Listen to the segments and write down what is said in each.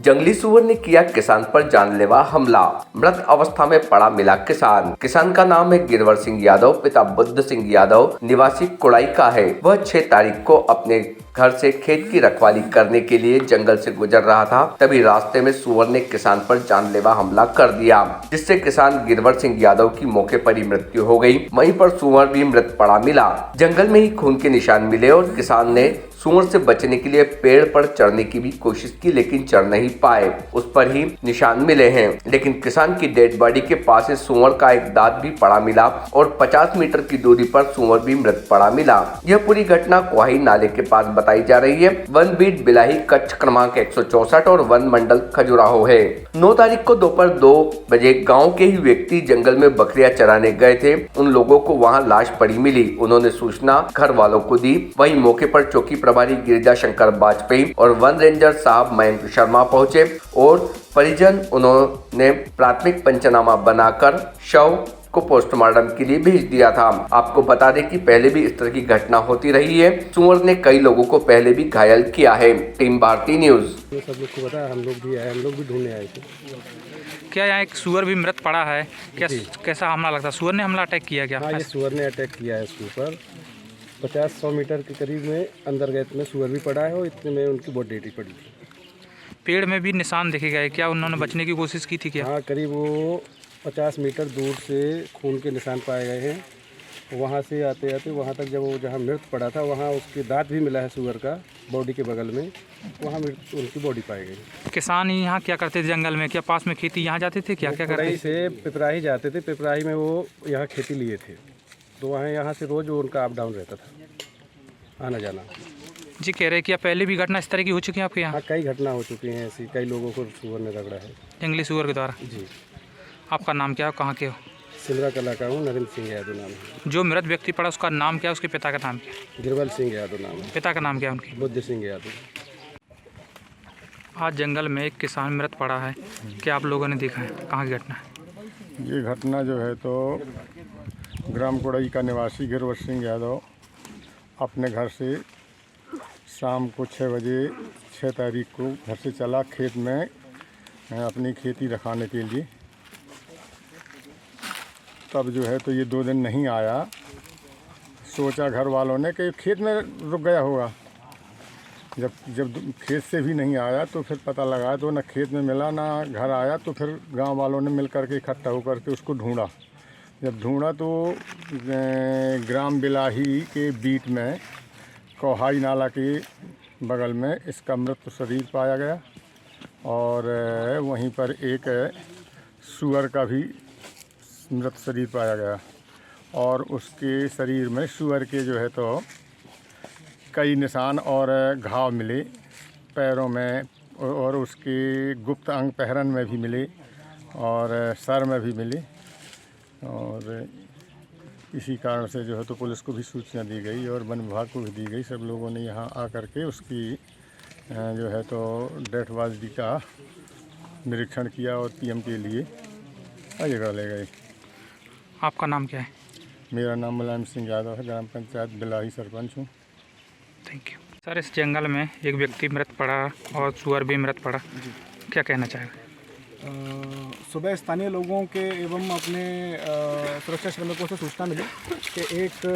जंगली सुअर ने किया किसान पर जानलेवा हमला, मृत अवस्था में पड़ा मिला किसान। किसान का नाम है गिरवर सिंह यादव, पिता बुद्ध सिंह यादव निवासी कुड़ाई का है। वह 6 तारीख को अपने घर से खेत की रखवाली करने के लिए जंगल से गुजर रहा था, तभी रास्ते में सुअर ने किसान पर जानलेवा हमला कर दिया, जिससे किसान गिरवर सिंह यादव की मौके पर ही मृत्यु हो गई। वहीं पर सुअर भी मृत पड़ा मिला। जंगल में ही खून के निशान मिले और किसान ने सुअर से बचने के लिए पेड़ पर चढ़ने की भी कोशिश की, लेकिन चढ़ नहीं पाए। उस पर ही निशान मिले हैं, लेकिन किसान की डेड बॉडी के पास से सुअर का एक दांत भी पड़ा मिला और 50 मीटर की दूरी पर सुअर भी मृत पड़ा मिला। यह पूरी घटना कोहाई नाले के पास बताई जा रही है। वन बीट बिलाही कच्छ क्रमांक 164 और वन मंडल खजुराहो है। 9 तारीख को दोपहर 2 बजे गाँव के ही व्यक्ति जंगल में बकरियां चराने गए थे। उन लोगों को वहाँ लाश पड़ी मिली। उन्होंने सूचना घर वालों को दी। वहीं मौके पर चौकी प्रभारी गिरिजा शंकर वाजपेयी और वन रेंजर साहब मयंक शर्मा पहुंचे और परिजन उन्होंने प्राथमिक पंचनामा बनाकर शव को पोस्टमार्टम के लिए भेज दिया था। आपको बता दें कि पहले भी इस तरह की घटना होती रही है। सुअर ने कई लोगों को पहले भी घायल किया है। Team Bharati news. ये सब लोग को पता है, हम लोग भी आए, हम लोग भी ढूंढने आए थे। क्या यहाँ एक सुअर भी मृत पड़ा है? कैसा हमला लगता है? सुअर ने हमला अटैक किया क्या? हाँ, ये सुअर ने अटैक किया है इसके ऊपर। 50-100 मीटर के करीब में अंदर गए में सुअर भी पड़ा है और इतने में उनकी बॉडी पड़ी थी। पेड़ में भी निशान देखे गए, क्या उन्होंने बचने की कोशिश की थी क्या? हाँ, करीब वो 50 मीटर दूर से खून के निशान पाए गए हैं। वहाँ से आते आते वहाँ तक जब वो जहाँ मृत पड़ा था वहाँ उसके दांत भी मिला है सुअर का बॉडी के बगल में, वहाँ उनकी बॉडी पाई गई। किसान यहाँ क्या करते थे जंगल में? क्या पास में खेती, यहाँ जाते थे क्या करते थे? से पिपराही जाते थे। पिपराही में वो यहाँ खेती लिए थे, तो वहाँ यहाँ से रोज़ उनका अप डाउन रहता था, आना जाना। जी, कह रहे क्या पहले भी घटना इस तरह की हो चुकी है आपके यहाँ? हाँ, कई घटना हो चुकी हैं ऐसी, कई लोगों को सुअर ने रगड़ा है जंगली सुअर के द्वारा। जी। आपका नाम क्या है, कहाँ के हो? सिमरा कला का हूँ, नरेंद्र सिंह यादव नाम है। जो मृत व्यक्ति पड़ा उसका नाम क्या है? उसके पिता का नाम क्या है? गिरवल सिंह यादव नाम है। पिता का नाम क्या है उनकी? बुद्ध सिंह यादव। आज जंगल में एक किसान मृत पड़ा है, क्या आप लोगों ने देखा है? कहाँ की घटना है? ये घटना जो है तो ग्राम कुड़ई का निवासी गिरवर सिंह यादव अपने घर से शाम को 6 बजे 6 तारीख को घर से चला खेत में अपनी खेती रखाने के लिए। तब जो है तो ये 2 दिन नहीं आया। सोचा घर वालों ने कि खेत में रुक गया होगा। जब खेत से भी नहीं आया तो फिर पता लगा तो ना खेत में मिला ना घर आया, तो फिर गांव वालों ने मिल कर के इकट्ठा होकर के उसको ढूंढा। जब ढूंढा तो ग्राम बिलाही के बीट में कोहाई नाला के बगल में इसका मृत शरीर पाया गया और वहीं पर एक सुअर का भी मृत शरीर पाया गया और उसके शरीर में सुअर के जो है तो कई निशान और घाव मिले पैरों में और उसके गुप्त अंग पहरन में भी मिले और सर में भी मिले। और इसी कारण से जो है तो पुलिस को भी सूचना दी गई और वन विभाग को भी दी गई। सब लोगों ने यहाँ आकर के उसकी जो है तो डेथ बॉडी का निरीक्षण किया और पीएम के लिए जगह ले गए। आपका नाम क्या है? मेरा नाम मुलायम सिंह यादव है, ग्राम पंचायत बिलाही सरपंच हूँ। Thank you sir. इस जंगल में एक व्यक्ति मृत पड़ा और सुअर भी मृत पड़ा, क्या कहना चाहेंगे? सुबह स्थानीय लोगों के एवं अपने सुरक्षा श्रमिकों से सूचना मिली कि एक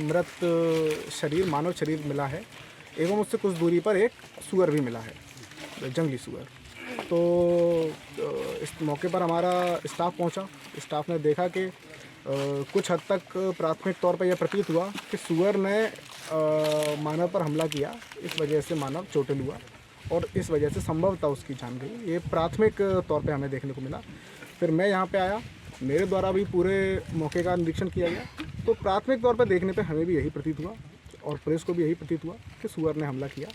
मृत शरीर, मानव शरीर मिला है एवं उससे कुछ दूरी पर एक सुअर भी मिला है, जंगली सुअर। तो इस मौके पर हमारा स्टाफ पहुंचा। स्टाफ ने देखा कि कुछ हद तक प्राथमिक तौर पर यह प्रतीत हुआ कि सुअर ने मानव पर हमला किया, इस वजह से मानव चोटिल हुआ और इस वजह से संभवतः उसकी जान गई। ये प्राथमिक तौर पे हमें देखने को मिला। फिर मैं यहाँ पे आया, मेरे द्वारा भी पूरे मौके का निरीक्षण किया गया, तो प्राथमिक तौर पर देखने पे हमें भी यही प्रतीत हुआ और पुलिस को भी यही प्रतीत हुआ कि सुअर ने हमला किया।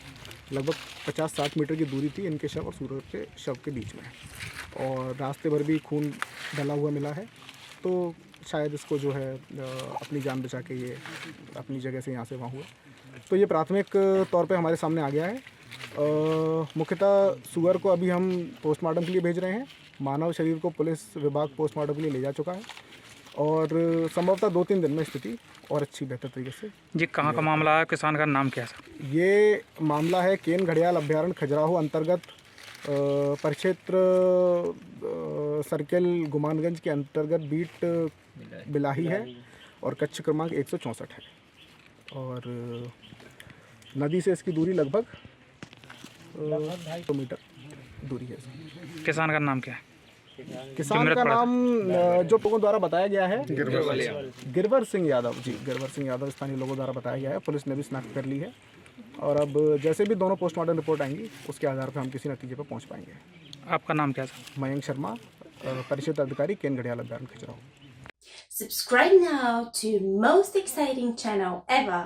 लगभग 50-60 मीटर की दूरी थी इनके शव और सुअर के शव के बीच में और रास्ते भर भी खून डला हुआ मिला है। तो शायद इसको जो है अपनी जान बचा के ये अपनी जगह से यहाँ से वहाँ हुआ। तो ये प्राथमिक तौर पे हमारे सामने आ गया है। मुख्यतः सुअर को अभी हम पोस्टमार्टम के लिए भेज रहे हैं। मानव शरीर को पुलिस विभाग पोस्टमार्टम के लिए ले जा चुका है और संभवतः 2-3 दिन में स्थिति और अच्छी बेहतर तरीके से। जी, कहाँ का मामला है? किसान का नाम क्या है? ये मामला है केन घड़ियाल अभ्यारण्य खजुराहो अंतर्गत परिक्षेत्र सर्किल गुमानगंज के अंतर्गत बीट बिलाही है और कक्ष क्रमांक 164 है और नदी से इसकी दूरी लगभग 2 किलोमीटर दूरी है। किसान का नाम क्या है? किसान का नाम जो लोगों द्वारा बताया गया है गिरवर सिंह यादव। जी, गिरवर सिंह यादव स्थानीय लोगों द्वारा बताया गया है। पुलिस ने भी शिनाख्त कर ली है और अब जैसे भी दोनों पोस्टमार्टम रिपोर्ट आएंगी उसके आधार पर हम किसी नतीजे पर पहुंच पाएंगे। आपका नाम क्या है? मयंक शर्मा, परिषद अधिकारी केन घड़ियाल अभ्यारण Khajuraho. Subscribe now to most exciting channel ever.